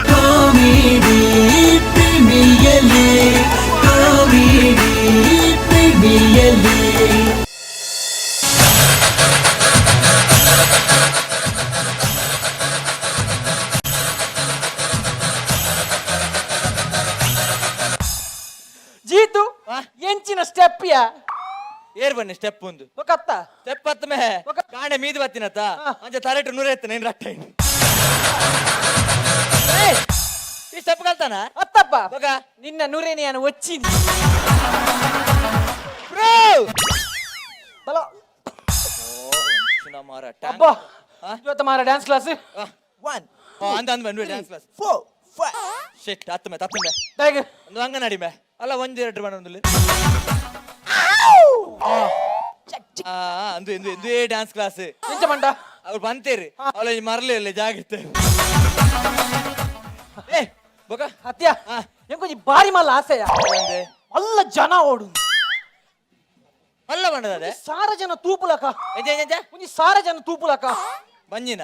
Comedy ಪ್ರೇಮಿಯಲ್ಲಿ comedy ಪ್ರೇಮಿಯಲ್ಲಿ Jeetu ಎಂಚಿನ ಸ್ಟೆಪ್ಪಿಯ air ಬನ್ನಿ step ಒಂದು ಒಕ್ಕತ್ತ ಸ್ಟೆಪ್ ಹತ್ತ ಮೇ ಕಾಣೆ ಮೀದು ಬತ್ತಿನತ್ತ ಅಂಚ ತಲೆಟ್ 100 ನೀನ್ ರಟ್ಟ ಈ ಸ್ಟೆಪ್ ಕಲ್ತಾನ ಅತ್ತಪ್ಪ ಬಗ ನಿನ್ನ ನೂರೇನಿಯನ್ನು ಒಚ್ಚಿನಿ ಬ್ರೋ ಬಲ ಮಾರ ಅಬ್ಬಾ ಇವತ್ತು ಮಾರ ಡ್ಯಾನ್ಸ್ ಕ್ಲಾಸ್ 1 ಅಂದ ಬಂದ್ಬಿಡು ಡ್ಯಾನ್ಸ್ ಕ್ಲಾಸ್ 4 5 ಶಿಟ್ ಹತ್ತಮೆ ಹೇಗೆ ಒಂದು ಅಂಗನಡಿ ಮೇ ಅಲ್ಲ ಒಂದು ಎರಡು ಬಂದೊಂದು ಅಂದು ಎಂದು ಎಂದೇ ಡ್ಯಾನ್ಸ್ ಕ್ಲಾಸ್ ಎಂಚ ಮಂಡ ಅವ್ರು ಬಂತೇರಿ ಅವಳ ಮರಲಿ ಅಲ್ಲೇ ಜಾಗಿರ್ತೆ ಏ ಬೊಕ ಅತ್ಯ ಎಂಕೊಂಚಿ ಬಾರಿ ಮಲ್ಲ ಆಸೆಯ ಅಲ್ಲ ಜನ ಓಡು ಅಲ್ಲ ಬಂಡದ ಸಾರ ಜನ ತೂಪುಲಕ ಎಂಜ ಎಂಜ ಒಂಜಿ ಸಾರ ಜನ ತೂಪುಲಕ ಬಂಜಿನ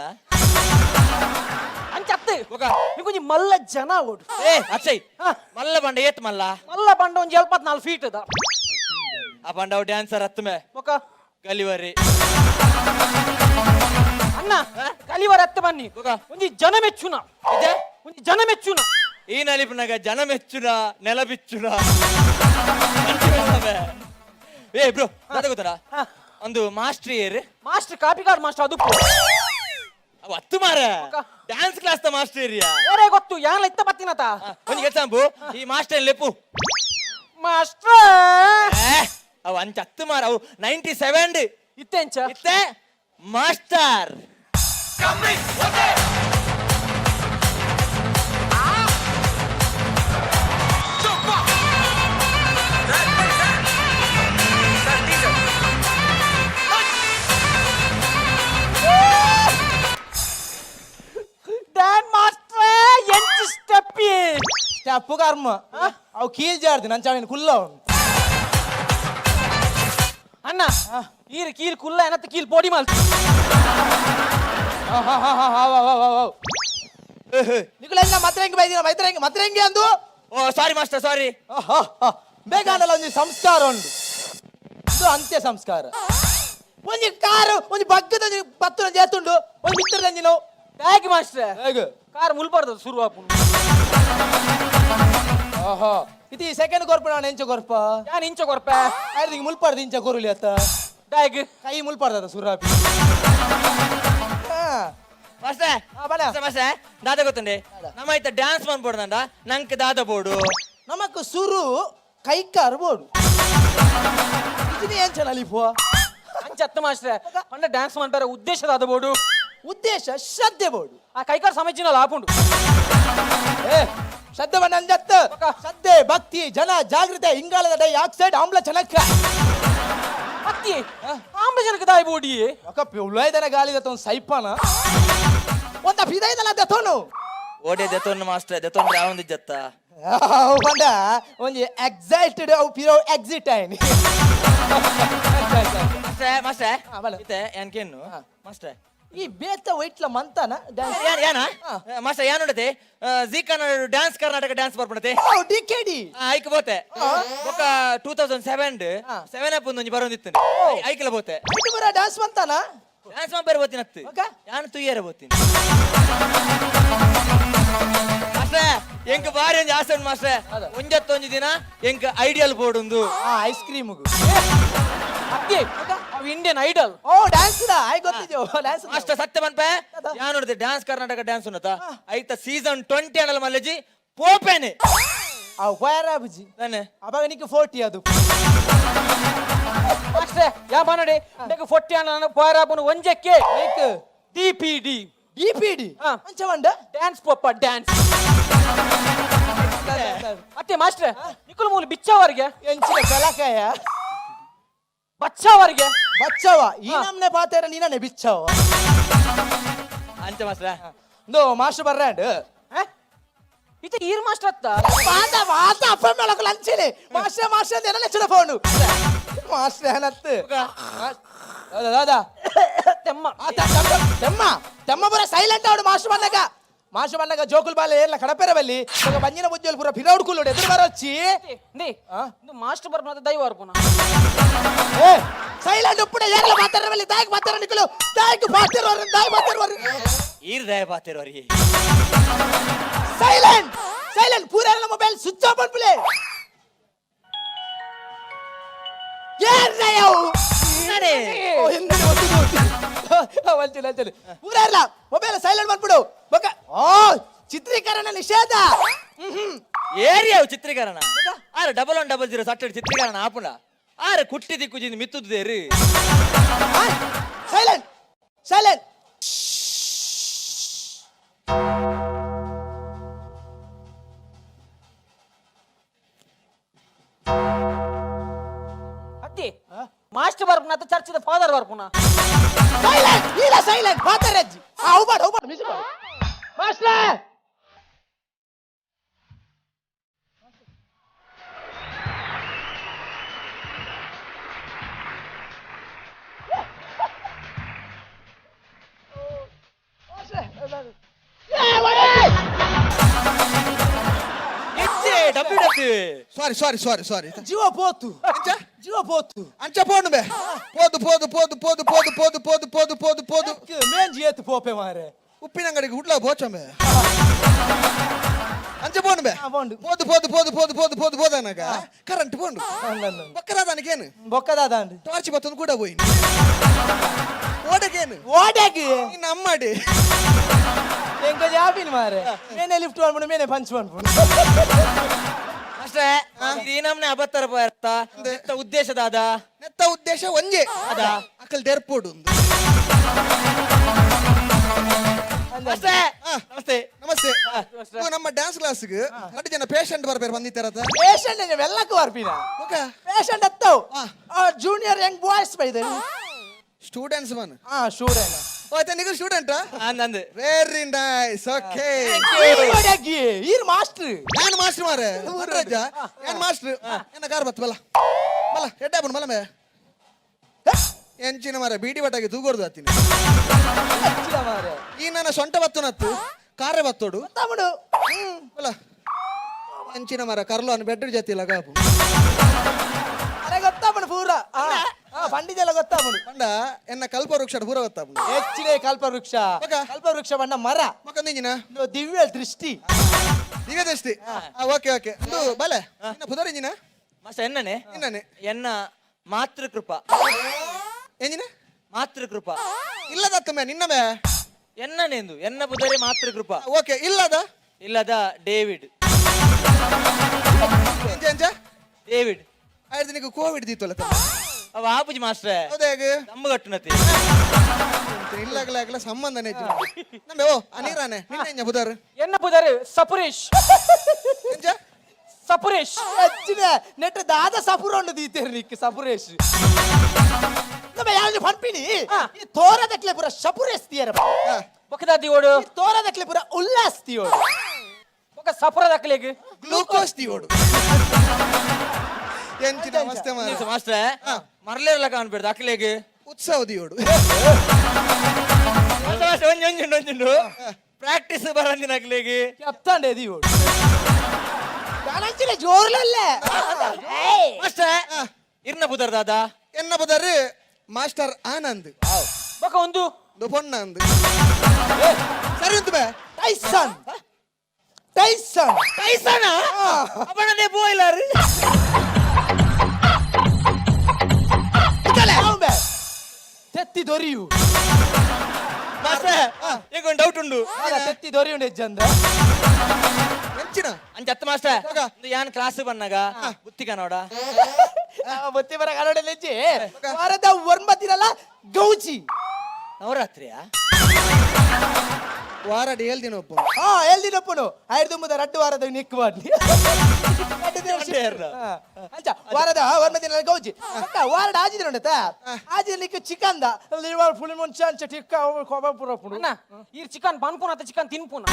ಅಂಚತ್ತೆ ಬೊಕ ಎಂಕೊಂಚಿ ಮಲ್ಲ ಜನ ಓಡು ಏ ಅಚ್ಚಯ್ ಮಲ್ಲ ಬಂಡ ಏತ್ ಮಲ್ಲ ಮಲ್ಲ ಬಂಡ ಒಂಜಿ 74 ಫೀಟ್ ಅದ ಆ ಬಂಡ ಅವ್ ಡ್ಯಾನ್ಸರ್ ಹತ್ತಮೆ ಬೊಕ ಕಲಿವರಿ ಅಣ್ಣ ಕಲಿವರ ಹತ್ತ ಬನ್ನಿ ಬೊಕ ಒಂಜಿ ಜನ ಮೆಚ್ಚುನ ಇದೆ ಒಂಜಿ ಜನ ಮೆಚ್ಚುನ ಈ ನಲಿಪನಾಗ ಜನ ಮೆಚ್ಚುನ ನೆಲ ಬಿಚ್ಚುನ ಏ ಬ್ರೋ ಅದ ಗೊತ್ತಡ ಒಂದು ಮಾಸ್ಟರ್ ಏರ್ ಮಾಸ್ಟರ್ ಕಾಪಿ ಕಾರ್ಡ್ ಮಾಸ್ಟರ್ ಅದು ಅವ ಹತ್ತು ಮಾರ ಡ್ಯಾನ್ಸ್ ಕ್ಲಾಸ್ ತ ಮಾಸ್ಟರ್ ಏರಿಯಾ ಯಾರೇ ಗೊತ್ತು ಯಾನ್ ಇತ್ತ ಬತ್ತಿನತ ಒಂದು ಕೆಲ್ಸಂಬು ಈ ಮಾಸ್ಟರ್ ಲೆಪ್ಪು ಮಾಸ್ಟರ್ ಅವ ಅಂಚ ಹತ್ತು ಮಾರ ಅವು 97 ಇತ್ತೆಂಚ ಇತ್ತೆ ಮಾಸ್ಟರ್ ಡ್ಯಾನ್ ಮಾಸ್ಟರ್ ಎಂಚ ಸ್ಟೆಪ್ಪಿ ಸ್ಟೆಪ್ ಕರ್ಮ ಅವು ಕೀಲ್ ಜಾರ್ದು ನನ್ನ ಚಾಣಿನ ಕುಲ್ಲ ಅಣ್ಣ ಈರ್ ಕೀಲ್ ಕುಲ್ಲ ಏನತ್ತ ಕೀಲ್ ಪೋಡಿ ಮಾಲ್ತು ನಿಗುಲೆಲ್ಲ ಮತ್ತೆ ಹೆಂಗೆ ಬೈದಿನ ಮತ್ತೆ ಹೆಂಗೆ ಅಂದು ಓ ಸಾರಿ ಮಾಸ್ಟರ್ ಸಾರಿ ಬೇಗಾನಲ್ಲ ಒಂದು ಸಂಸ್ಕಾರ ಉಂಟು ಇದು ಅಂತ್ಯ ಸಂಸ್ಕಾರ ಒಂದು ಕಾರು ಒಂದು ಬಗ್ಗದ ಪತ್ತು ಜೇತುಂಡು ಒಂದು ಮಿತ್ರದಂಜಿ ನಾವು ಹೇಗೆ ಮಾಸ್ಟರ್ ಹೇಗೆ ಕಾರ್ ಮುಲ್ಬಾರ್ದು ಶುರು ಆಪು ಓಹೋ ಇದು ಈ ಸೆಕೆಂಡ್ ಕೊರ್ಪ ನಾನು ಎಂಚ ಕೊರ್ಪ ಯಾನ್ ಇಂಚ ಕೊರ್ಪೆ ಆಯ್ತು ಹಿಂಗೆ ಮುಲ್ಪಾರ್ದು ಇಂಚ ಕೊರುಲಿ ಅತ್ತ ಹೇಗೆ ಕೈ ಮುಲ್ಪಾರ್ದ ಸುರಾಪಿ ಮಾಸ್ಟರ್ ಮಾಸ್ಟರ್ ದಾದ ಗೊತ್ತುಂಡೆ ನಮ್ಮ ಆಯ್ತ ಡ್ಯಾನ್ಸ್ ಮಾಡ್ಬೋಡ್ದಂಡ ನಂಗೆ ದಾದ ಬೋಡು ನಮಕ್ ಸುರು ಕೈಕಾರ್ ಬೋಡು ಇದು ಏನ್ ಚೆನ್ನಾಲಿಪೋ ಅಂಚತ್ತ ಮಾಸ್ಟರ್ ಪಂಡ ಡ್ಯಾನ್ಸ್ ಮಾಡ್ತಾರೆ ಉದ್ದೇಶದ ಅದ ಬೋಡು ಉದ್ದೇಶ ಶ್ರದ್ಧೆ ಬೋಡು ಆ ಕೈಕಾರ್ ಸಮಜ್ಜಿನಲ್ಲ ಆಪುಂಡು ಏ ಶ್ರದ್ಧೆ ಬಣ್ಣ ಅಂಜತ್ತ ಶ್ರದ್ಧೆ ಭಕ್ತಿ ಜನ ಜಾಗೃತೆ ಇಂಗಾಲದ ಡೈ ಆಕ್ಸೈಡ್ ಆಮ್ಲ ಚನಕ್ಕ ಅತ್ತಿ ಆಮ್ಲಜನಕ ದಾಯಿ ಬೋಡಿ ఒక ఉలైదన గాలి దతో సైపన ಒಂದ ಫಿದೈದಲ ದತೋನು ಓಡೆ ದೆತೊನ್ ಮಾಸ್ಟರ್ ದೆತೊನ್ ರಾವಂದಿ ಜತ್ತ ಒಂದ ಒಂಜಿ ಎಕ್ಸೈಟೆಡ್ ಅವು ಪಿರೋ ಎಕ್ಸಿಟ್ ಐನಿ ಮಾಸ್ಟರ್ ಮಾಸ್ಟರ್ ಇತೆ ಯಾನ್ಕೇನು ಮಾಸ್ಟರ್ ಈ ಬೇತ ವೈಟ್ಲ ಮಂತನ ಯಾನ ಮಾಸ್ಟರ್ ಯಾನ್ ಉಂಡತೆ ಜಿ ಕನ್ನಡ ಡ್ಯಾನ್ಸ್ ಕರ್ನಾಟಕ ಡ್ಯಾನ್ಸ್ ಬರ್ಪಣತೆ ಓ ಡಿಕೆಡಿ ಐಕ್ ಬೋತೆ ಬೊಕ 2007 7 ಅಪ್ ಒಂಜಿ ಬರೋಂದಿತ್ತು ಐಕ್ಲ ಬೋತೆ ಐದು ಬರ ಡ್ಯಾನ್ಸ್ ಮಂತನ ಡ್ಯಾನ್ಸ್ ಮಂಪೇರ್ ಬೋತಿನ ಅತ್ತು ಯಾನ್ ತುಯ್ಯರ ಬೋತಿನ ಮಾಸ್ಟರ್ ಎಂಕ ಬಾರಿ ಒಂಜಿ ಆಸೆ ಉಂಟು ಮಾಸ್ಟರ್ ಒಂಜತ್ತೊಂಜಿ ದಿನ ಎಂಕ ಐಡಿಯಲ್ ಬೋರ್ಡ್ ಉಂದು ಐಸ್ ಕ್ರೀಮ್ ಅತ್ತಿ ಅವು ಇಂಡಿಯನ್ ಐಡಲ್ ಓ ಡ್ಯಾನ್ಸ್ ಐ ಗೊತ್ತಿದ್ಯೋ ಡ್ಯಾನ್ಸ್ ಮಾಸ್ಟರ್ ಸತ್ಯ ಮನ್ಪೆ ಯಾನ್ ನೋಡಿದೆ ಡ್ಯಾನ್ಸ್ ಕರ್ನಾಟಕ ಡ್ಯಾನ್ಸ್ ಉನ್ನತ ಐತ ಸೀಸನ್ 20 ಅನಲ್ ಮಲ್ಲಜಿ ಪೋಪೆನೆ ಅವ್ ವೈರಾ ಬುಜಿ ನಾನೆ ಅವಾಗ ನಿಕ್ಕೆ 40 ಅದು ಮಾಸ್ಟರ್ ಯಾ ಬಾನಡಿ ನಿಕ್ಕೆ 40 ಅನ್ನ ಪಾರಾಪುನ ಒಂಜಕ್ಕೆ ಲೈಕ್ ಡಿಪಿಡಿ ಅಂಚವಂಡ ಡ್ಯಾನ್ಸ್ ಪಪ್ಪ ಡ್ಯಾನ್ಸ್ ಅತ್ತೆ ಮಾಸ್ಟರ್ ನಿಕ್ಕುಲ ಮೂಲ ಬಿಚ್ಚವರಿಗೆ ಎಂಚಿನ ಕಲಕಾಯ ಬಚ್ಚವರಿಗೆ ಬಚ್ಚವ ಈ ನಮ್ನೆ ಪಾತೇರ ನೀನೇ ಬಿಚ್ಚವ ಅಂಚ ಮಾಸ್ಟರ್ ನೋ ಮಾಸ್ಟರ್ ಬರ್ರಾಂಡ್ ಇತ ಈರ್ ಮಾಸ್ಟರ್ ಅತ್ತ ವಾತ ಅಪ್ಪ ಮೇಲಕ ಲಂಚಿನಿ ಮಾಸ್ಟರ್ ಅಂತ ಏನಲ್ಲ ಚಡ ಫೋನ್ ಮಾಸ್ಟರ್ ಏನತ್ತು ದಾದಾ ತೆಮ್ಮ ತೆಮ್ಮ ತೆಮ್ಮ ಬರ ಸೈಲೆಂಟ್ ಅವಡು ಮಾಸ್ಟರ್ ಬಂದಾಗ మాష పండగ జోకులు బాలే ఏర్ల కడపెరవెల్లి ఒక బంజిన బుజ్జలు పూర పిరౌడ్ కుల్లుడు ఎదురు మరొచ్చి ఇది మాస్టర్ బర్మ దైవ అర్పున ఏ సైలెంట్ ఇప్పుడే ఏర్ల మాతరవెల్లి దాయకు మాతర నికులు దాయకు మాతర వర దాయ మాతర వర ಈರ್ ದಯ ಪಾತಿರ್ ಅವರಿಗೆ సైలెంట్ సైలెంట్ పూరేర్ల మొబైల్ స్విచ్ ఆఫ్ అన్పులే ఏర్రయో ఓ ఎందరు వస్తుదు వంచు లంచు పూరేర్ల మొబైల్ సైలెంట్ అన్పుడు ఒక ఓ చిత్రీకరణ నిషేధ ಏರಿಯಾ ಚಿತ್ರೀಕರಣ ಆರೆ 1100 ಸಟ್ಟೆ ಚಿತ್ರೀಕರಣ ಆಪುಂಡ ಆರೆ ಕುಟ್ಟಿ ದಿಕ್ಕುಜಿಂದ ಮಿತ್ತುದೇರಿ సైలెంట్ సైలెంట్ ಅತ್ತಿ ಮಾಸ್ಟರ್ ಬರ್ಪುನ ಅತ್ತ ಚರ್ಚ್ ಫಾದರ್ ಬರ್ಪುನ సైలెంట్ ఇలా సైలెంట్ మాతరజ్జి అవుబాడు మిసిబాడు మాస్టర్ ಡಬ್ಬಿ ಡಬ್ಬಿ ಸಾರಿ జీవ పోతు జీవ పోతు ಅಂಚ ಪೋಡು ಬೇ ಪೋದು మేం జీయతు పోపే మారే ಉಪ್ಪಿನಂಗಡಿಗೆ ಹುಡ್ಲ ಬೋಚಂಬೆ ಅಂಚ ಪೋಡು ಬೇ పోండు పోదు అనగా కరెంట్ పోండు ఒక్కరా దానికేನು బొక్కదాదా అండి టార్చ్ బತ್ತೊಂದು ಕೂಡ పోయింది ఓడకేನು ఓడకి ನಿನ್ನ ಅಮ್ಮಡಿ ఇంకా జాపిని మారే నేనే లిఫ్ట్ అన్పుడు నేనే పంచ్ అన్పుడు ಅಷ್ಟೇ ಈ ನಮ್ನೆ ಅಬತ್ತರ ಇರ್ತ ಉದ್ದೇಶದ ನೆತ್ತ ಉದ್ದೇಶ ಒಂಜೆ ಅದ ಅಕಲ್ ದೆರ್ಪೋಡು ಒಂದು ಅಷ್ಟೇ ನಮಸ್ತೆ ನಮಸ್ತೆ ಓ, ನಮ್ಮ ಡ್ಯಾನ್ಸ್ ಕ್ಲಾಸ್ಗೆ 10 ಜನ ಪೇಷಂಟ್ ಬರ್ಬೇರು ಬಂದಿತ್ತಾರತ పేషెంట్ నేను వెళ్ళకు వార్పినా ಓಕ పేషెంట్ అత్తావు జూనియర్ యంగ్ బాయ్స్ బైదే ಸ್ಟೂಡೆಂಟ್ಸ್ ಮನ್ స్టూడెంట్ ಓಯ್ತಾ ನಿಗು ಸ್ಟೂಡೆಂಟ್ ನಂದು ವೆರಿ ನೈಸ್ ಓಕೆ ఈరు మాస్టర్ ನಾನು ಮಾಸ್ಟರ್ ಮಾರೆ ಊರ್ರಜ್ಜ ನಾನು ಮಾಸ್ಟರ್ ಎನ್ನ ಕಾರ್ ಬತ್ತು ಬಲ್ಲ ಬಲ್ಲ ಎಡ್ಡೆ ಬನ್ ಬಲ್ಲ ಮೇ ಎಂಚಿನ ಮಾರೆ ಬೀಡಿ ಬಟ್ಟಾಗಿ ತೂಗೋರ್ದು ಹತ್ತೀನಿ మారే ಈ ನನ್ನ ಸೊಂಟ ಬತ್ತುನತ್ತು ಕಾರೆ ಬತ್ತೋಡು తమ్ముడు ಬಲ್ಲ ಎಂಚಿನ ಮಾರ ಕರ್ಲು ಅನ್ನು ಬೆಡ್ರು ಜೊತೆ ಲಗಾಪು అరే గొత్తాముడు పూర బండి జల గొత్తాముడు ಪಂಡ ಎನ್ನ ಕಲ್ಪ ವೃಕ್ಷ ಪೂರ ಗೊತ್ತಾಪು ಹೆಚ್ಚಿನ ಕಲ್ಪವೃಕ್ಷ ಮಗ? ಕಲ್ಪವೃಕ್ಷ ಬಣ್ಣ ಮರ ಮಕ್ಕಂದಿನ ದಿವ್ಯ ದೃಷ್ಟಿ ದಿವ್ಯದೃಷ್ಟಿ ಓಕೆ ಇದು ಬಲೆ ಇನ್ನ ಪುದರಿಂಜಿನ ಮಸ್ತ ಎನ್ನನೆ ಇನ್ನನೆ ಎನ್ನ ಮಾತೃಕೃಪ ಎಂಜಿನ ಮಾತೃಕೃಪ ಇಲ್ಲದತ್ತ ಮೇ ನಿನ್ನ ಮೇ ಎನ್ನನೆಂದು ಎನ್ನ ಪುದರೆ ಮಾತೃಕೃಪ ಓಕೆ ಇಲ್ಲದ ಇಲ್ಲದ ಡೇವಿಡ್ ಎಂಜ ಎಂಜ ಡೇವಿಡ್ ಆಯ್ತು ನಿನಗೆ ಕೋವಿಡ್ ದೀತಲ್ಲ ಅವ ಆಪುಜಿ ಮಾಸ್ಟ್ರೆ ಹೌದೇಗ ತಮ್ಮ ಕಟ್ಟುನತಿ ಇಲ್ಲಾಗಲ ಸಂಬಂಧನೇ ನಮ್ಮೆ ಓ ಅನೀರಾನೆ ನಿನ್ನ ಎಂಜ ಬುದರ್ ಎನ್ನ ಪುದರ್ ಸಪುರೇಶ್ ಎಂಜ ಸಪುರೇಶ್ ಹೆಚ್ಚಿನ ನೆಟ್ ದಾದ ಸಪುರೊಂಡು ದೀತೇರು ನಿಕ್ಕೆ ಸಪುರೇಶ್ ನಮ್ಮ ಯಾರು ಪಂಪಿನಿ ಈ ತೋರದಕ್ಲೆ ಪುರ ಸಪುರೇಶ್ ತೀಯರ ಬೊಕದಾದಿ ಓಡು ತೋರದಕ್ಲೆ ಪುರ ಉಲ್ಲಾಸ್ ತೀಯೋಡು ಬೊಕ ಸಪುರ ದಕ್ಲೆಗ್ ಗ್ಲೂಕೋಸ್ ತೀಯೋಡು ಎಂಚಿನ ನಮಸ್ತೆ ಮಾರ ಮಾಸ್ಟ್ರೆ ಮರಲೇರಲ್ಲ ಕಾಣ್ಬೇಡ್ದು ಅಕ್ಲೇಗೆ ಉತ್ಸವ ದಿಯೋಡು ಒಂಜುಂಡು ಪ್ರಾಕ್ಟೀಸ್ ಬರಂದಿನ ಅಕ್ಲೇಗೆ చెప్తాండే దియోడు కానంచిలే జోర్లల్లే ಮಾಸ್ಟ್ರೆ ಇರ್ನ ಬುದರ್ ದಾದ ಎನ್ನ ಬುದರ್ ಮಾಸ್ಟರ್ ಆನಂದ್ ಬೊಕ ಒಂದು ಪೊಣ್ಣ ಅಂದ್ ಸರಿ ಅಂತ ಬೇ ಟೈಸನ್ ಟೈಸನ್ ಕೈಸನ ಅಪ್ಪಣನೆ ಬೋಯ್ಲಾರು తెత్తి దొరియు ಮಾಸ್ಟ್ರೆ ಈಗ ಒಂದು ಡೌಟ್ ಉಂಡು తెత్తి దొరియుండే జంద ಎಂಚಿನ ಅಂಚತ್ತ ಮಾಸ್ಟ್ರೆ ಯಾನ್ ಕ್ಲಾಸ್ ಬನ್ನಾಗ ಬುತ್ತಿಗ ನೋಡ ಬತ್ತಿ ಬರ ಕನ್ನಡ ಲೆಜ್ಜಿ ವಾರದ ಒಂಬತ್ತಿರಲ್ಲ ಗೌಚಿ ನವರಾತ್ರಿಯ ವಾರಡಿ ಹೇಳ್ದಿನ ಒಪ್ಪ ಎಲ್ದಿನಪ್ಪನು 5 2 ವಾರದ ನಿಕ್ ಮಾಡ್ಲಿ ಅಂಚ ವಾರದ ಒಂಬತ್ತಿನ ಗೌಚಿ ಅಕ್ಕ ವಾರದ ಆಜಿದ ನೋಡತ ಆಜಿದ ನಿಕ್ ಚಿಕನ್ ದ ಲಿವರ್ ಫುಲ್ ಮುಂಚ ಅಂಚ ಟಿಕ್ಕ ಕೊಬಪುರಪ್ಪನು ಅಣ್ಣ ಈ ಚಿಕನ್ ಪನ್ಪುನ ಅತ್ತ ಚಿಕನ್ ತಿನ್ಪುನ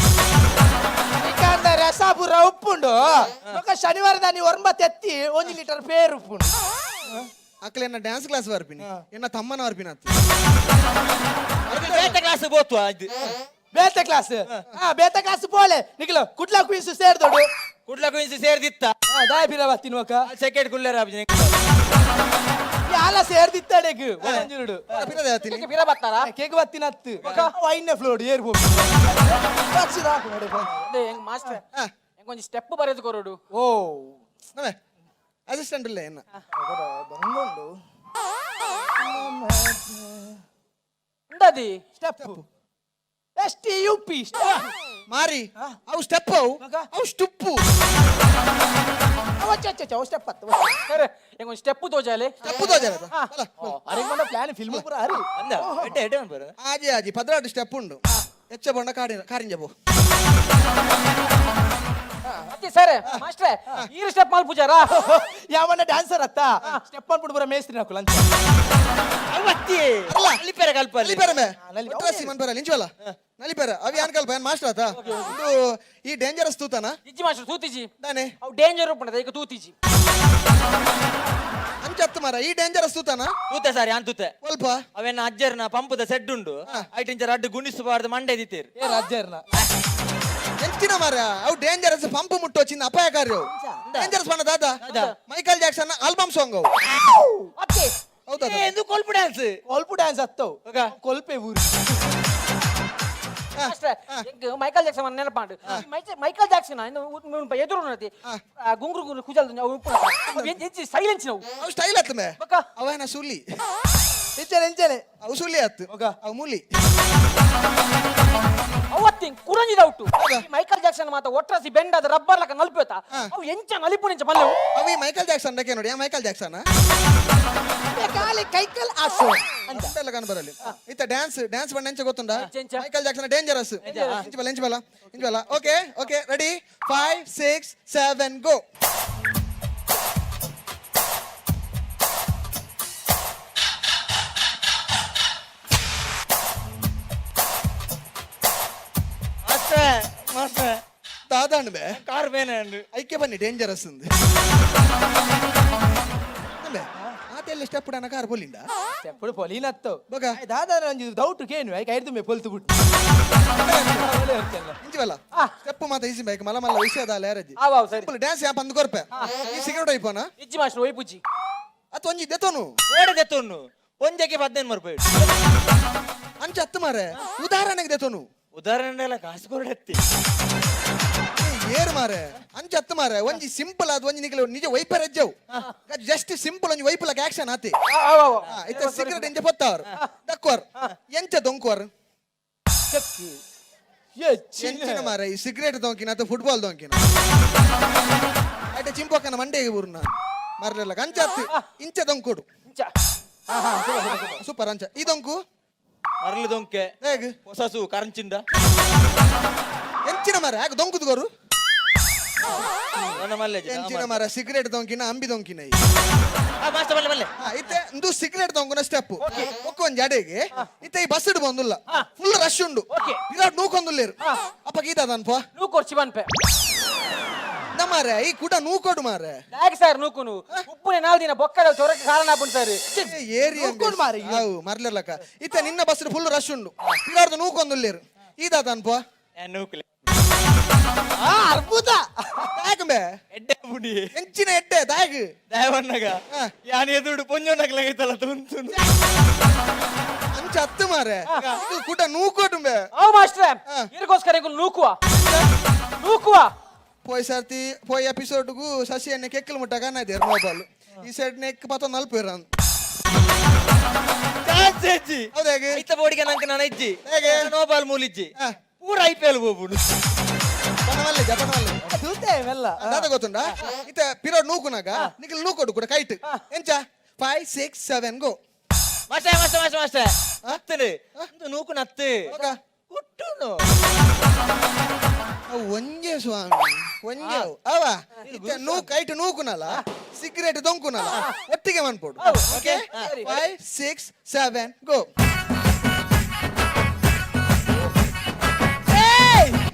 ಚಿಕನ್ ದ ರಸಾಪುರ ಉಪ್ಪುಂಡು ఒక ಶನಿವಾರದ ನೀ ಒಂಬತ್ತು ಎತ್ತಿ 1 ಲೀಟರ್ ಪೇರ್ ಉಪ್ಪುಂಡು ಅಕ್ಕಲ ಎನ್ನ ಡ್ಯಾನ್ಸ್ ಕ್ಲಾಸ್ ಬರ್ಪಿನಿ ಎನ್ನ ತಮ್ಮನ ಬರ್ಪಿನ ಬೇಟೆ ಕ್ಲಾಸ್ ಬೋತ್ವಾ ಇದು ಬೇತೆ ಕ್ಲಾಸ್ ಬೇತೆ ಕ್ಲಾಸ್ ಪೋಲೆ ನಿಖಿಲ ಕುಡ್ಲ ಕ್ವೀನ್ಸ್ ಸೇರ್ದೋಡು ಕುಡ್ಲ ಕುಯಿಸಿ ಸೇರ್ದಿತ್ತ ದಾಯ ಬಿರವ ತಿನ್ವಕ ಸೆಕೆಂಡ್ ಕುಲ್ಲೇರ ಯಾಲ ಸೇರ್ದಿತ್ತಡೆಗ್ ಒಂಜುರುಡು ಪಿರದೆ ಆತೀನಿ ಇದಕ್ಕೆ ಬಿರ ಬರ್ತಾರಾ ಕೇಕ್ ಬತ್ತಿನತ್ತು ವೈನ್ ಫ್ಲೋಡ್ ಏರ್ಬೋದು ಅದೇ ಹೆಂಗ್ ಮಾಸ್ಟರ್ ಹೆಂಗ್ ಒಂಜಿ ಸ್ಟೆಪ್ ಬರೆದು ಕೊರೋಡು ಓ ನವೆ ಅಸಿಸ್ಟೆಂಟ್ ಇಲ್ಲ ಏನ ಬಂಗೊಂಡು ఉండది ಸ್ಟೆಪ್ STUP ಮಾರಿ ಅವು ಸ್ಟೆಪ್ ಅವು ಸ್ಟುಪ್ಪು ಸ್ಟೆಪ್ ಅತ್ತು సరే ಹೆಂಗ್ ಒಂಜಿ ಸ್ಟೆಪ್ ತೋಜಾಲೆ ಸ್ಟೆಪ್ ತೋಜಾರ ಅರೆ ಮನ ಪ್ಲಾನ್ ಫಿಲ್ಮ್ ಪೂರ ಅರಿ ಅಂದ ಎಡ್ಡೆ ಎಡ್ಡೆ ಬರ ಆಜಿ ಆಜಿ 16 ಸ್ಟೆಪ್ ಉಂಡು ಹೆಚ್ಚ ಬಣ್ಣ ಕಾರಿಂಜಬು ಅತ್ತಿ ಸರ್ ಮಾಸ್ಟ್ರೆ ಈ ಸ್ಟೆಪ್ ಮಾಲ್ ಪೂಜಾರಾ ಯಾವನ್ನ ಡ್ಯಾನ್ಸರ್ ಅತ್ತ ಸ್ಟೆಪ್ ಅನ್ಬಿಟ್ಟು ಬರ ಮೇಸ್ತ್ರಿ ನಾಕು ಲಂಚ ಅವತ್ತಿ ಅಲ್ಲಿಪೇರ ಕಲ್ಪಲ್ಲಿ ನಲಿಪೇರಮೆ ನಲಿ- ಒಟ್ರಾಸಿ ಮನ್ಪೇರ ಲಿಂಚವಲ್ಲ ನಲಿಪೇರ ಅವಿ ಯಾನ್ ಕಲ್ಪ ಏನ್ ಮಾಸ್ಟರ್ ಆತ ಇದು ಈ ಡೇಂಜರಸ್ ತೂತಾನ ಇಜ್ಜಿ ಮಾಸ್ಟರ್ ತೂತಿಜಿ ದಾನೆ ಅವು ಡೇಂಜರ್ ಉಪ್ಪಣದ ಈಗ ತೂತಿಜಿ ಅಂಚತ್ತು ಮರ ಈ ಡೇಂಜರಸ್ ತೂತಾನ ತೂತೆ ಸಾರಿ ಅಂತೂತೆ ಸ್ವಲ್ಪ ಅವೆನ್ನ ಅಜ್ಜರ್ನ ಪಂಪದ ಸೆಡ್ ಉಂಡು ಐಟಿಂಚರ್ ಅಡ್ಡು ಗುಣಿಸಬಾರ್ದು ಮಂಡೆ ದಿತ್ತೇರು ಏ ರಾಜ್ಯರ್ನ ಎಂಚಿನ ಮರ ಅವು ಡೇಂಜರಸ್ ಪಂಪ್ ಮುಟ್ಟೋ ಚಿನ್ನ ಅಪಾಯಕಾರಿ ಅವು ಡೇಂಜರಸ್ ಬಣ್ಣ ದಾದ ಮೈಕಲ್ ಜಾಕ್ಸನ್ ಆಲ್ಬಮ್ ಸಾಂಗ್ ಅವು ಅತ್ತಿ ಹೌದಾ ಎಂದು ಕೊಲ್ಪು ಡ್ಯಾನ್ಸ್ ಕೊಲ್ಪು ಡ್ಯಾನ್ಸ್ ಅತ್ತವು ಹೋಗ. ಕೊಲ್ಪೆ ಊರು ಮಾಸ್ಟ್ರೆ ಹೆಂಗ್ ಮೈಕಲ್ ಜಾಕ್ಸನ್ ನೆನಪಾಂಡು ಮೈಕಲ್ ಜಾಕ್ಸನ್ ಎದುರು ನತಿ ಗುಂಗ್ರು ಗುಂಗ್ರು ಕುಜಲ್ ಎಂಚಿ ಸೈಲೆನ್ಸ್ ನಾವು ಅವು ಸ್ಟೈಲ್ ಆತ್ ಮೇ ಬಕ್ಕ ಅವನ ಸುಲ್ಲಿ ಎಂಚನೆ ಎಂಚನೆ ಅವು ಸುಲ್ಲಿ ಆತ್ ಹೋಗ. ಅವು ಮೂಲಿ ಅವತ್ತಿ ಕುರಂಜಿದ ಔಟು ಮೈಕಲ್ ಜಾಕ್ಸನ್ ಮಾತ ಒಟ್ರಾಸಿ ಬೆಂಡದ ರಬ್ಬರ್ ಲಕ ನಲ್ಪೇತ ಅವು ಎಂಚ ನಲಿಪು ನಿಂಚ ಮಲ್ಲೆವು ಅವಿ ಮೈಕಲ್ ಜಾಕ್ಸನ್ ಡಕ್ಕೆ ನೋಡಿ ಮೈಕಲ್ ಜಾಕ್ಸನ್ ಕಾಲಿ ಕೈಕಲ್ ಆಸು ಅಂತೆಲ್ಲ ಕಾಣ ಬರಲಿ ಇತ್ತ ಡ್ಯಾನ್ಸ್ ಡ್ಯಾನ್ಸ್ ಬಣ್ಣ ಎಂಚ ಗೊತ್ತುಂಡ ಎಂಚ? ಮೈಕಲ್ ಜಾಕ್ಸನ್ ಡೇಂಜರಸ್ ಇಂಚಬಲ್ಲ okay okay ready 5 6 7 go master master ದಾದಾಂಡ್ ಬೇ ಕಾರ್ ಬೇನೆ ಅಂಡು ಐಕೆ ಬನ್ನಿ ಡೇಂಜರಸ್ ఉంది ಅಲ್ಲೇ ಆತೆಲ್ಲ ಸ್ಟೆಪ್ ಡಾನ ಕಾರ್ ಬೋಲಿಂದ ಎప్పుడు పొలినత్తో ಬಗ దాదా రంజు డౌట్ కేను ఐ కైర్దు మే పొల్తు ಬಿಟ್ಟು ಇಂಚವಲ್ಲ ಸ್ಟೆಪ್ ಮಾತ ಈಸಿ ಬೈಕ್ ಮಲ ಮಲ್ಲ ವಿಷಯದ ಲೇರಜಿ ಆವಾವ್ ಸರಿ ಸಿಂಪಲ್ ಡ್ಯಾನ್ಸ್ ಯಾಪ ಅಂದು ಕೊರ್ಪೆ ಈ ಸಿಗರೇಟ್ ಐಪೋನ ಇಜ್ಜಿ ಮಾಸ್ಟರ್ ಒಯ್ಪುಜ್ಜಿ ಅತ್ ಒಂಜಿ ದೆತೋನು ಓಡೆ ದೆತ್ತೊನ್ನು ಒಂಜಕ್ಕೆ 15 ಮರ್ಪೇಡು ಅಂಚ ಅತ್ತು ಮಾರೆ ಉದಾಹರಣೆಗೆ ದೆತೋನು ಉದಾಹರಣೆ ಎಲ್ಲ ಕಾಸು ಕೊರಡೆತ್ತಿ ಏರ್ ಮಾರೆ ಅಂಚ ಅತ್ತು ಮಾರೆ ಒಂಜಿ ಸಿಂಪಲ್ ಆದ ಒಂಜಿ ನಿಕಲ ನಿಜ ವೈಪರ್ ಎಜ್ಜವು ಜಸ್ಟ್ ಸಿಂಪಲ್ ಒಂಜಿ ವೈಪಲಕ ಆಕ್ಷನ್ ಆತಿ ಇತ್ತ ಸಿಗರೇಟ್ ಎಂಚ ಪತ್ತಾವರ್ ದಕ್ವರ್ ಎಂಚ ದೊಂಕುವರ್ ಎಂಚಿನ ಮಾರೆ ಈ ಸಿಗರೇಟ್ ದೊಂಕಿನ ಅಥವಾ ಫುಟ್ಬಾಲ್ ದೊಂಕಿನ ಐಟ ಚಿಂಪಕ್ಕನ ಮಂಡೆಗೆ ಬೂರ್ನ ಮರ್ಲೆಲ್ಲ ಅಂಚ ಅತ್ತು ಇಂಚ ದೊಂಕೊಡು ಇಂಚ ಸೂಪರ್ ಅಂಚ ಈ ದೊಂಕು ಮರಳು ದೊಂಕೆ ಹೇಗೆ ಹೊಸಸು ಕರಂಚಿಂದ ಎಂಚಿನ ಮಾರೆ ಆಗ ದೊಂಕುದು ಗೋರು ನನ್ನ ಮಲ್ಲೆ ಎಂಚಿನ ಮಾರ ಸಿಗರೇಟ್ ದೊಂಕಿನ ಅಂಬಿ ದೊಂಕಿನ ಮಾಸ್ಟರ್ ಮಲ್ಲೆ ಮಲ್ಲೆ ಇತ್ತೆ ಒಂದು ಸಿಗರೇಟ್ ದೊಂಕುನ ಸ್ಟೆಪ್ ಒಕ್ಕ ಒಂಜಿ ಅಡೆಗೆ ಇತ್ತೆ ಈ ಬಸ್ ಇಡ್ ಬಂದುಲ್ಲ ಫುಲ್ ರಶ್ ಉಂಡು ವಿರಾಟ್ ನೂಕೊಂದುಲ್ಲೇರು ಅಪ್ಪ ಗೀತಾ ಅನ್ಪ ನೂ ಕೊರ್ಚಿ ಬನ್ಪೆ ನಮ್ಮಾರೆ ಈ ಕೂಡ ನೂಕೊಡು ಮಾರೆ ಯಾಕೆ ಸರ್ ನೂಕುನು ಉಪ್ಪುನೆ 4 ದಿನ ಬೊಕ್ಕದ ಚೊರಕ್ಕೆ ಕಾರಣ ಆಪುಂಡು ಸರ್ ಏರಿಯಾ ಮಾರೆ ಅವು ಮರ್ಲೆಲ್ಲಕ ಇತ್ತೆ ನಿನ್ನ ಬಸ್ ಫುಲ್ ರಶ್ ಉಂಡು ವಿರಾಟ್ ನೂಕೊಂದುಲ್ಲೇರು ಈದಾದ ಅನ್ಪ ನೂಕ್ಲೆ ಅರ್ಬುದ ದಾಯಕಂಬೆ ಎಡ್ಡೆ ಬುಡಿ ಎಂಚಿನ ಎಡ್ಡೆ ದಾಯಕ್ ದಯವನ್ನಗ ಯಾನ್ ಎದುಡು ಪೊಂಜೊಂಡಕ್ಲಾಗೈತಲ್ಲ ತುಂತು ಅಂಚ ಹತ್ತು ಮಾರೆ ಇದು ಕೂಡ ನೂಕೊಡುಂಬೆ ಅವ್ ಮಾಸ್ಟ್ರೆ ಇದಕ್ಕೋಸ್ಕರ ಈಗ ನೂಕುವ ಪೋಯ್ ಸರ್ತಿ ಪೋಯ್ ಎಪಿಸೋಡ್ಗೂ ಸಸಿ ಎಣ್ಣೆ ಕೆಕ್ಕಲು ಮುಟ್ಟ ಕಾಣದೇರು ಮೊಬೈಲ್ ಈ ಸೈಡ್ ನೆಕ್ ಪತ್ತ ನಲ್ಪೇರ ಚಾನ್ಸೇಜಿ ಹೌದು ಹೇಗೆ ಐತ ಬೋಡಿಗೆ ನಂಗೆ ನಾನು ಇಜ್ಜಿ ಹೇಗೆ? ನೋಬಾಲ್ ಮೂಲಿಜ್ಜಿ ಹಾ. ಪೂರ IPL ಹೋಗ್ಬಿಡು ಪನವಲ್ಲೆ ಜಪನವಲ್ಲೆ ತೂತೆ ಮೆಲ್ಲ ದಾದ ಗೊತ್ತುಂಡ ಇತ್ತ ಪಿರೋಡ್ ನೂಕುನಾಗ ನಿಖಲ್ ನೂಕೊಡು ಕೂಡ ಕೈಟ್ ಎಂಚ 5 6 7 go master master master master ಹತ್ತನೆ ಒಂದು ನೂಕು ನತ್ತು ಹೋಗ ಹುಟ್ಟುನು ಅವು ಒಂಜೆ ಸ್ವಾಮಿ ಒಂಜೆ ಅವ ಇತ್ತ ನೂ ಕೈಟ್ ನೂಕುನಲ್ಲ ಸಿಗರೇಟ್ ದೊಂಕುನಲ್ಲ ಒಟ್ಟಿಗೆ ಮನ್ಪೋಡು ಓಕೆ 5 6 7 ಗೋ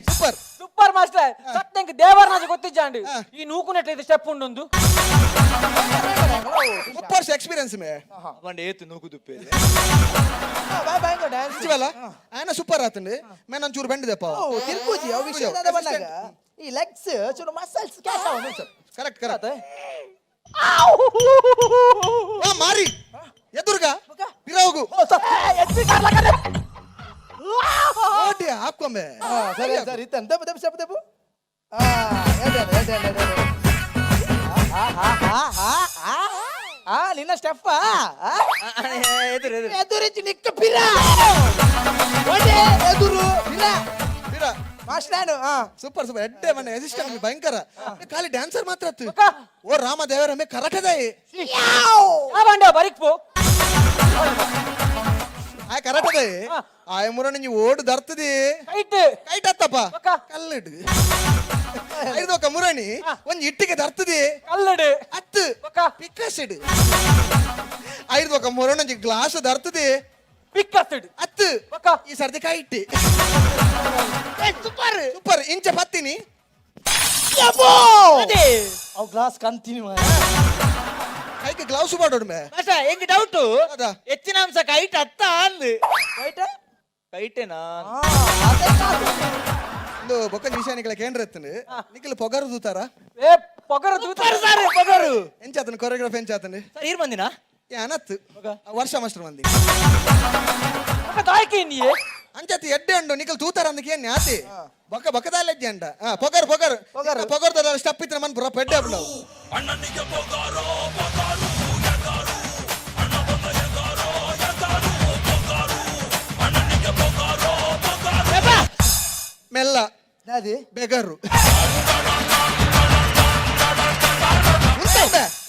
ಸೂಪರ್ ಸೂಪರ್ ಮಾಸ್ಟರ್ ಸತ್ಯಂಗೆ ದೇವರನಾಜ ಗೊತ್ತಿಜ್ಜಾಂಡು ಈ ನೂಕುನೆಟ್ಲೈತೆ ಸ್ಟೆಪ್ ಉಂಡೊಂದು 30 ವರ್ಷ ಎಕ್ಸ್ಪೀರಿಯನ್ಸ್ ಮೇ ಬಂಡೆ ಏತು ನೂಕುದುಪ್ಪೆ ಬಾಯ್ ಡ್ಯಾನ್ಸ್ ಇಚ್ವಲ್ಲ ಆಯ್ನ ಸೂಪರ್ ಆತಂಡು ಮೇನ್ ಒಂಚೂರು ಬೆಂಡಿದೆಪ್ಪ ತಿರ್ಕೂಜಿ ಅವು ವಿಷಯ ಬಂದಾಗ ಈ ಲೆಗ್ಸ್ ಚೂರು ಮಸಲ್ಸ್ ಕ್ಯಾಚ್ ಆವ ಕರೆಕ್ಟ್ ಕರೆಕ್ಟ್ ಮಾರಿ ಎದುರ್ಗ ಪಿರವುಗು ಓಡಿ ಹಾಕೊಂಬೆ ಸರಿ ಸರಿ ಇತ್ತಂತ ದೆಬ್ಬ ದೆಬ್ಬ ಸ್ಟೆಪ್ ದೆಬ್ಬು ನಿನ್ನ ಸ್ಟೆಪ್ ಎದುರು ಎದುರು ಎದುರಿಚ್ಚಿ ನಿಕ್ಕ ಪಿರ ಎದುರು ಪಿರ ಪಿರ ಮಾಸ್ಟ್ರಾನು ಸೂಪರ್ ಸೂಪರ್ ಎಡ್ಡೆ ಮನೆ ಅಸಿಸ್ಟೆಂಟ್ ಭಯಂಕರ ಖಾಲಿ ಡ್ಯಾನ್ಸರ್ ಮಾತ್ರ ಆತು ಓ ರಾಮ ದೇವರ ಮೇ ಕರಾಟದಾಯಿ ಬಂಡ ಬರಿಕ್ಪು ಆ ಕರಾಟದಾಯಿ ಆಯ ಮುರಣ ನೀವು ಓಡು ದರ್ತದಿ ಕೈಟ್ ಕೈಟ್ ಹತ್ತಪ್ಪ ಒಕ್ಕ. ಕಲ್ಲಿಡು ಐದೊಕ್ಕ ಮುರಣಿ ಒಂದ್ ಇಟ್ಟಿಗೆ ದರ್ತದಿ ಕಲ್ಲಡು ಹತ್ತು ಒಕ್ಕ. ಪಿಕ್ಕಸಿಡು ಐದೊಕ್ಕ ಮುರಣ ಒಂಜಿ ಗ್ಲಾಸ್ ದರ್ತದಿ ಪಿಕ್ಕಸ್ತಿಡು ಹತ್ತು ಒಕ್ಕ. ಈ ಸರ್ದಿ ಕೈ ಇಟ್ಟಿ ಸೂಪರ್ ಸೂಪರ್ ಇಂಚ ಪತ್ತಿನಿ ಅದೇ ಅವ್ ಗ್ಲಾಸ್ ಕಂತೀನಿ ಕೈಗೆ ಗ್ಲೌಸ್ ಮಾಡೋಡು ಮೇ ಮಾಸ್ಟರ್ ಹೆಂಗ್ ಡೌಟು ಅದಾ? ಹೆಚ್ಚಿನ ಅಂಶ ಕೈಟ್ ಅತ್ತ ಅಂದ್ ರೈಟ್ ಕೈಟೇನಾ ಒಂದು ಬೊಕ್ಕ ವಿಷಯ ಕೇಂದ್ರತ್ತನು ನಿಖಿಲ್ ಪೊಗರು ದೂತಾರ ಏ ಪೊಗರ ದೂತ ಸಾರಿ ಪಗರು ಎಂಚಾತನು ಕೊರಿಯೋಗ್ರಾಫ್ ಎಂಚಾತನು ಸರ್ ಈರ್ ಬಂದಿನ ಅನತ್ತು ವರ್ಷ ಮಾಸ್ಟರ್ ಮಂದಿ ದಾಯ್ಕೆ ನೀ ಅಂಚತಿ ಎಡ್ಡೆ ಉಂಡು ನಿಖಿಲ್ ತೂತಾರ ಅಂದಕ್ಕೆ ಏನ್ ಆತಿ ಬೊಕ್ಕ ಬೊಕ್ಕದಾಲೆಜ್ಜೆ ಅಂಡ ಪೊಗರು ಪೊಗರು ಪೊಗರ್ದ ಸ್ಟೆಪ್ ಇತ್ತು ಮನ್ ಪುರ ಪೆಡ್ಡೆ ಬಿಡವು ಮೆಲ್ಲ ಅದೇ ಬೆಗರು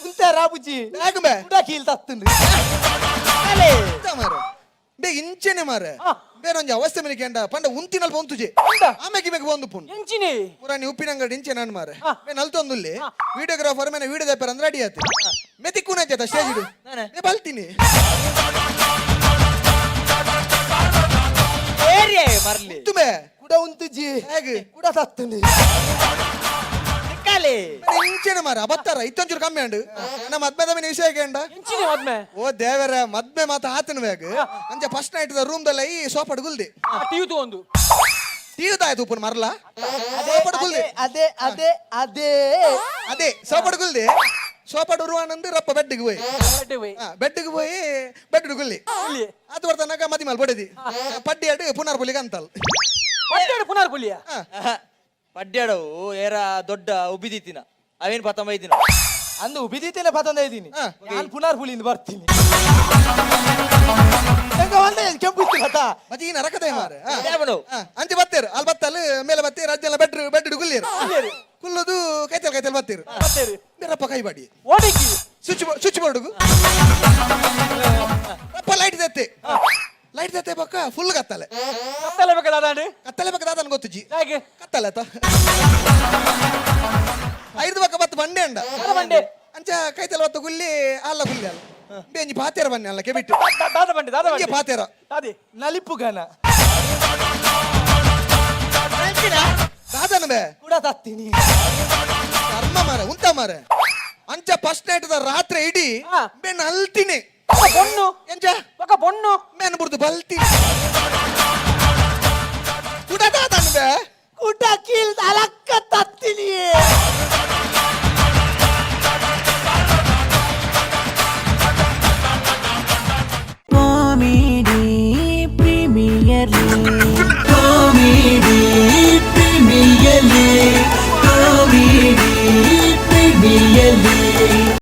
ಉಂತ ರಾಬುಜಿ ಆಗುಂಬೆ ಉಡಾ ಕೀಲ್ ತತ್ತುಂಡು ಮಾರ ಬೇ ಇಂಚೆನೆ ಮಾರ ಬೇರೆ ಒಂಜಿ ಅವಸ್ಥೆ ಮೇಲೆ ಕೇಂಡ ಪಂಡ ಉಂತಿನಲ್ಲಿ ಬಂತುಜೆ ಆಮೇಲೆ ಇಮೇಲೆ ಬಂದು ಪುನ್ ಎಂಚಿನಿ ಪುರಾಣಿ ಉಪ್ಪಿನಂಗಡಿ ಇಂಚೆ ನಾನು ಮಾರ ಮೇ ನಲ್ತೊಂದುಲ್ಲಿ ವಿಡಿಯೋಗ್ರಾಫರ್ ಮೇಲೆ ವಿಡಿಯೋ ದೆಪ್ಪರ ಅಂದ್ರೆ ರೆಡಿ ಆತಿ ಮೆತಿ ಕೂನಂಚತ ಸ್ಟೇಜ್ ಇಡು ನಾನೇ. ಮೇ ಬಲ್ತೀನಿ ಏರಿಯೇ ಮರ್ಲಿ ತುಮೆ ಕುಡ ಉಂತುಜಿ ಹೇಗೆ ಕುಡ ತತ್ತುಂಡು ಸಿಕ್ಕಾಲಿ ಇಂಚೆನೆ ಮಾರ ಬತ್ತಾರ ಇತ್ತೊಂಚೂರು ಕಮ್ಮಿ ಅಂಡು ನಮ್ಮ ಮದ್ಮೆದ ಮೇಲೆ ವಿಷಯ ಕೇಂಡ ಎಂಚಿನಿ ಮದ್ಮೆ ಓ ದೇವರ ಮದ್ಮೆ ಮಾತ ಆತನ ಬೇಗ ಅಂಚೆ ಫಸ್ಟ್ ನೈಟ್ ರೂಮ್ ದಲ್ಲ ಈ ಸೋಪಡ್ ಗುಲ್ದಿ ಟಿವಿ ತಗೊಂಡು ತೀರ್ದಾಯ್ತು ಉಪ್ಪನ್ ಮರಲ ಸೋಪಡ್ ಗುಲ್ದಿ ಅದೇ ಅದೇ ಅದೇ ಅದೇ ಸೋಪಡ್ ಗುಲ್ದಿ ಸೋಪಡ್ ಉರುವಾನಂದು ರಪ್ಪ ಬೆಡ್ಡಿಗೆ ಹೋಯ್ ಬೆಡ್ಡಿಗೆ ಹೋಯಿ ಬೆಡ್ ಗುಲ್ಲಿ ಇಲ್ಲಿ ಅದು ಬರ್ತನಾಗ ಮದಿ ಮೇಲೆ ಬಡದಿ ಪಡ್ಡಿ ಅಡು ಪುನರ್ ಬುಲಿಗೆ ಅಂತಲ್ ಪಟ್ಟೆಡು ಪುನರ್ ಪುಲಿಯ ಪಡ್ಯಾಡವು ಏರ ದೊಡ್ಡ ಉಬ್ಬಿದಿತ್ತಿನ ಅವೇನ್ ಪತ್ತಂಬ ಐದಿನ ಅಂದು ಬಿದಿತೇನೆ ಪತಂದ ಇದ್ದೀನಿ ಹಾ. ನಾನು ಪುನರ್ ಪುಲಿಯಿಂದ ಬರ್ತೀನಿ ಕೆಂಪು ಇತ್ತು ಕಥ ಮದಿ ನರಕದೆ ಮಾರ ಯಾವನು ಅಂಚೆ ಬತ್ತೇರು ಅಲ್ಲಿ ಬತ್ತಲ್ ಮೇಲೆ ಬತ್ತೀರ ಅಜ್ಜೆಲ್ಲ ಬೆಡ್ ಗುಲ್ಲಿರು ಕುಲ್ಲದು ಕೈತಲ್ ಬತ್ತೀರು ಬತ್ತೇರಿ ಬೇರಪ್ಪ ಕೈ ಬಾಡಿ ಓಡಿಕಿ ಸ್ವಿಚ್ ಬೋರ್ಡ್ಗು ಅಪ್ಪ ಲೈಟ್ ದತ್ತೆ ಬಕ್ಕ ಫುಲ್ ಕತ್ತಲೆ ಕತ್ತಲೆ ಬೇಕಾದ ಅದಾಂಡು ಕತ್ತಲೆ ಬಕ್ಕ ದಾದನ್ ಗೊತ್ತುಜಿ ಹೇಗೆ ಕತ್ತಲೆ ಆತ ಐದು ಬಕ್ಕ ಬತ್ತು ಬಂಡೆ ಅಂಡ ಬಂಡೆ ಅಂಚ ಕೈತಲ್ ಬತ್ತ ಗುಲ್ಲಿ ಅಲ್ಲ ಗುಲ್ಲಿ ಅಲ್ಲ ಬೇಂಜಿ ಪಾತೇರ ಬನ್ನಿ ಅಲ್ಲ ಕೆಬಿಟ್ಟು ದಾದ ಬಂಡೆ ದಾದ ಬಂಡೆ ಪಾತೇರ ದಾದಿ ನಲಿಪು ಗನ ದಾದನ ಬೇ ಕೂಡ ತತ್ತೀನಿ ಕರ್ಮ ಮಾರ ಉಂಟ ಮಾರ ಅಂಚ ಫಸ್ಟ್ ನೈಟ್ ರಾತ್ರಿ ಇಡೀ ಹಾ. ಬೇನ್ ಅಲ್ತೀನಿ ಬೊಣ್ಣು ಎಂಚ ಬೊಕ್ಕ ಬೊಣ್ಣು ಮೇನ್ ಬುಡ್ದು ಬಲ್ತೀನಿ